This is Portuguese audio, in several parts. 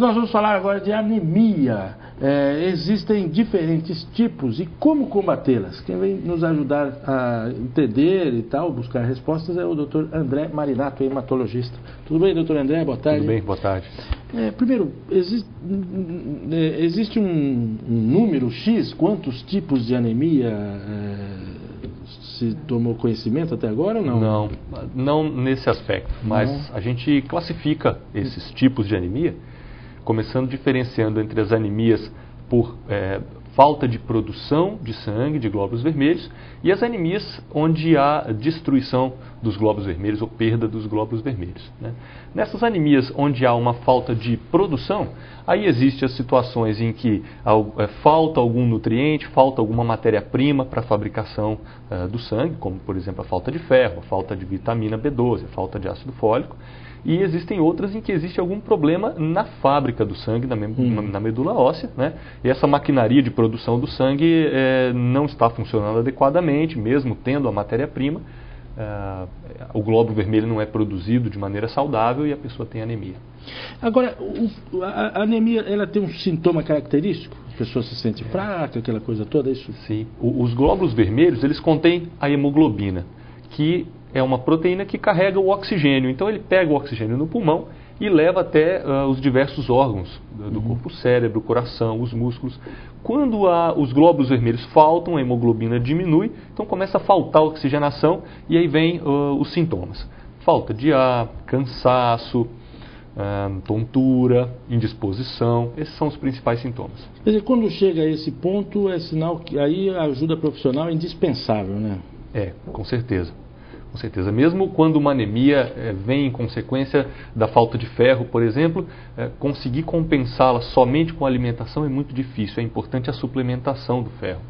nós vamos falar agora de anemia. Existem diferentes tipos e como combatê-las. Quem vem nos ajudar a entender e tal, buscar respostas, é o Dr. André Marinato, hematologista. Tudo bem, Dr. André? Boa tarde. Tudo bem, boa tarde. Primeiro, existe um número X? Quantos tipos de anemia se tomou conhecimento até agora ou não? Não nesse aspecto, mas a gente classifica esses tipos de anemia, começando diferenciando entre as anemias por falta de produção de sangue, de glóbulos vermelhos, e as anemias onde há destruição dos glóbulos vermelhos ou perda dos glóbulos vermelhos, né? Nessas anemias onde há uma falta de produção, aí existem as situações em que falta algum nutriente, falta alguma matéria-prima para a fabricação do sangue, como por exemplo a falta de ferro, a falta de vitamina B12, a falta de ácido fólico. E existem outras em que existe algum problema na fábrica do sangue, na medula óssea, né? E essa maquinaria de produção do sangue não está funcionando adequadamente, mesmo tendo a matéria-prima. O glóbulo vermelho não é produzido de maneira saudável e a pessoa tem anemia. Agora, a anemia, ela tem um sintoma característico? A pessoa se sente fraca, aquela coisa toda, é isso? Sim. Os glóbulos vermelhos, eles contêm a hemoglobina, que é uma proteína que carrega o oxigênio. Então ele pega o oxigênio no pulmão e leva até os diversos órgãos do corpo, o cérebro, o coração, os músculos. Quando os glóbulos vermelhos faltam, a hemoglobina diminui, então começa a faltar oxigenação e aí vem os sintomas. Falta de ar, cansaço, tontura, indisposição, esses são os principais sintomas. Quer dizer, quando chega a esse ponto, é sinal que aí a ajuda profissional é indispensável, né? Com certeza. Com certeza. Mesmo quando uma anemia vem em consequência da falta de ferro, por exemplo, conseguir compensá-la somente com alimentação é muito difícil. É importante a suplementação do ferro,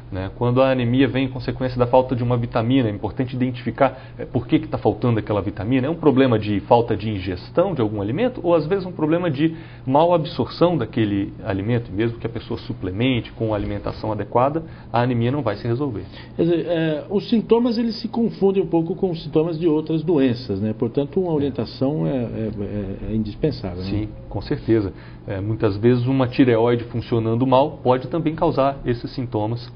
né? Quando a anemia vem em consequência da falta de uma vitamina, é importante identificar por que está faltando aquela vitamina. É um problema de falta de ingestão de algum alimento ou às vezes um problema de mal absorção daquele alimento. Mesmo que a pessoa suplemente com alimentação adequada, a anemia não vai se resolver. Quer dizer, os sintomas eles se confundem um pouco com os sintomas de outras doenças, né? Portanto, uma orientação é indispensável. Sim, né? Com certeza. Muitas vezes uma tireoide funcionando mal pode também causar esses sintomas,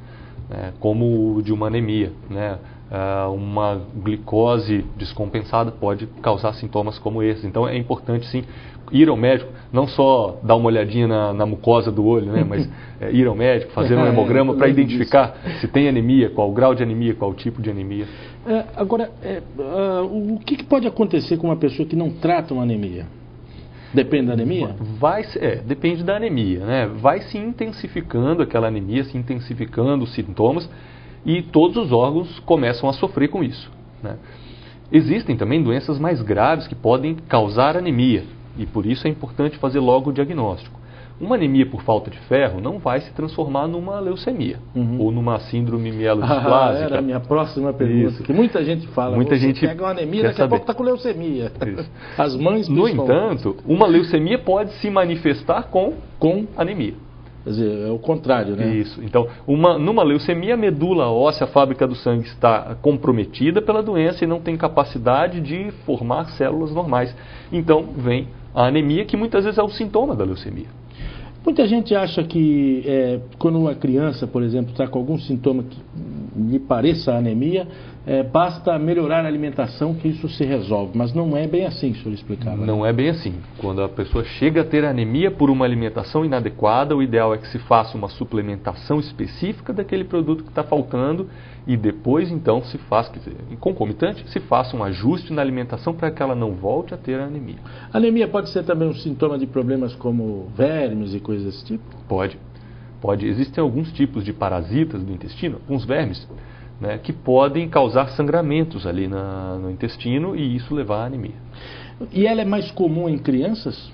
como o de uma anemia, né? Uma glicose descompensada pode causar sintomas como esses. Então é importante sim ir ao médico, não só dar uma olhadinha na mucosa do olho, né? Mas ir ao médico, fazer um hemograma para identificar se tem anemia, qual o grau de anemia, qual o tipo de anemia. Agora, o que pode acontecer com uma pessoa que não trata uma anemia? Depende da anemia? Depende da anemia, né? Vai se intensificando aquela anemia, se intensificando os sintomas e todos os órgãos começam a sofrer com isso, né? Existem também doenças mais graves que podem causar anemia e por isso é importante fazer logo o diagnóstico. Uma anemia por falta de ferro não vai se transformar numa leucemia ou numa síndrome mielodisplásica. Era a minha próxima pergunta, que muita gente fala, muita gente pega uma anemia, daqui a pouco está com leucemia. Isso. As mães No entanto, uma leucemia pode se manifestar com anemia. Quer dizer, é o contrário, né? Isso. Então, numa leucemia, a medula óssea, a fábrica do sangue, está comprometida pela doença e não tem capacidade de formar células normais. Então, vem a anemia, que muitas vezes é o sintoma da leucemia. Muita gente acha que quando uma criança, por exemplo, está com algum sintoma que lhe pareça anemia, basta melhorar a alimentação que isso se resolve. Mas não é bem assim que o senhor explicava. Não é bem assim. Quando a pessoa chega a ter anemia por uma alimentação inadequada, o ideal é que se faça uma suplementação específica daquele produto que está faltando e depois, então, se faz, concomitante, se faça um ajuste na alimentação para que ela não volte a ter anemia. A anemia pode ser também um sintoma de problemas como vermes e coisas desse tipo? Pode. Existem alguns tipos de parasitas do intestino, alguns vermes, né, que podem causar sangramentos ali no intestino e isso levar à anemia. E ela é mais comum em crianças?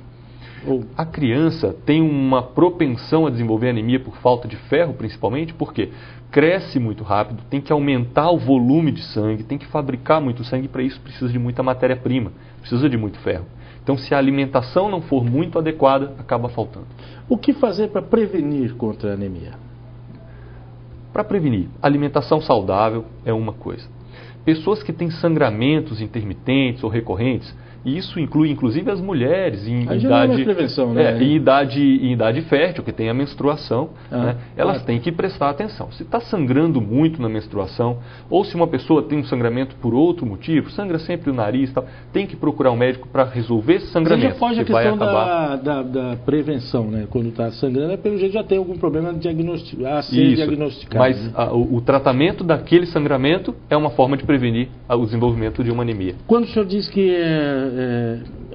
A criança tem uma propensão a desenvolver anemia por falta de ferro, principalmente, porque cresce muito rápido, tem que aumentar o volume de sangue, tem que fabricar muito sangue, para isso precisa de muita matéria-prima, precisa de muito ferro. Então, se a alimentação não for muito adequada, acaba faltando. O que fazer para prevenir contra a anemia? Para prevenir, alimentação saudável é uma coisa. Pessoas que têm sangramentos intermitentes ou recorrentes, E isso inclui, inclusive, as mulheres em Aí já não é idade, mais prevenção, né? em idade fértil, que tem a menstruação, né? Elas têm que prestar atenção. Se está sangrando muito na menstruação, ou se uma pessoa tem um sangramento por outro motivo, sangra sempre o nariz e tal, tem que procurar um médico para resolver esse sangramento. Você já foge a questão da prevenção, né? Quando está sangrando, pelo jeito já tem algum problema a ser diagnosticado. Mas né? o tratamento daquele sangramento é uma forma de prevenir o desenvolvimento de uma anemia. Quando o senhor diz que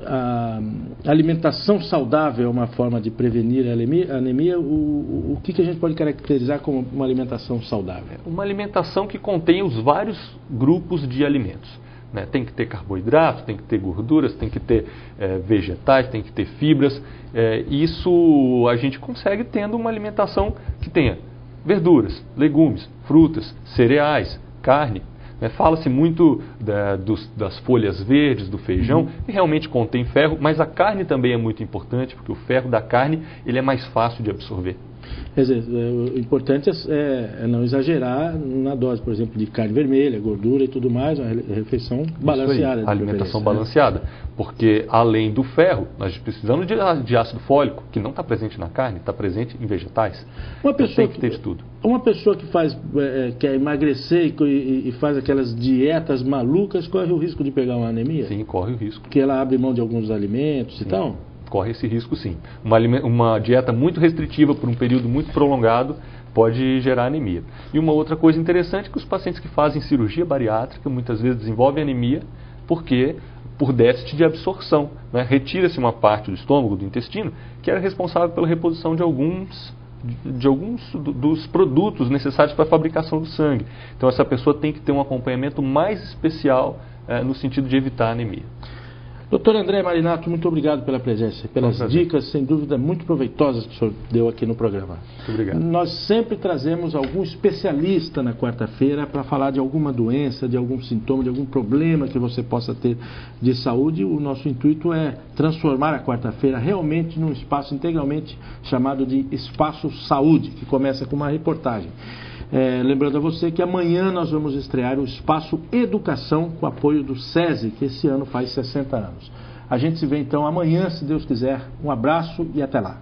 a alimentação saudável é uma forma de prevenir a anemia, o que a gente pode caracterizar como uma alimentação saudável? Uma alimentação que contém os vários grupos de alimentos. Né? Tem que ter carboidrato, tem que ter gorduras, tem que ter vegetais, tem que ter fibras. Isso a gente consegue tendo uma alimentação que tenha verduras, legumes, frutas, cereais, carne. Fala-se muito das folhas verdes, do feijão, que realmente contém ferro, mas a carne também é muito importante, porque o ferro da carne ele é mais fácil de absorver. Quer dizer, o importante é não exagerar na dose, por exemplo, de carne vermelha, gordura e tudo mais, uma refeição balanceada. A alimentação balanceada, porque além do ferro, nós precisamos de ácido fólico, que não está presente na carne, está presente em vegetais. Tem que ter de tudo. Uma pessoa que quer emagrecer e faz aquelas dietas malucas, corre o risco de pegar uma anemia? Sim, corre o risco. Porque ela abre mão de alguns alimentos e tal? Corre esse risco, sim. Uma dieta muito restritiva por um período muito prolongado pode gerar anemia. E uma outra coisa interessante é que os pacientes que fazem cirurgia bariátrica muitas vezes desenvolvem anemia porque por déficit de absorção. Né? Retira-se uma parte do estômago, do intestino, que era responsável pela reposição de alguns dos produtos necessários para a fabricação do sangue. Então essa pessoa tem que ter um acompanhamento mais especial no sentido de evitar a anemia. Doutor André Marinato, muito obrigado pela presença, pelas dicas, sem dúvida, muito proveitosas que o senhor deu aqui no programa. Muito obrigado. Nós sempre trazemos algum especialista na quarta-feira para falar de alguma doença, de algum sintoma, de algum problema que você possa ter de saúde. O nosso intuito é transformar a quarta-feira realmente num espaço integralmente chamado de Espaço Saúde, que começa com uma reportagem. Lembrando a você que amanhã nós vamos estrear o Espaço Educação com apoio do SESI, que esse ano faz 60 anos. A gente se vê então amanhã, se Deus quiser. Um abraço e até lá.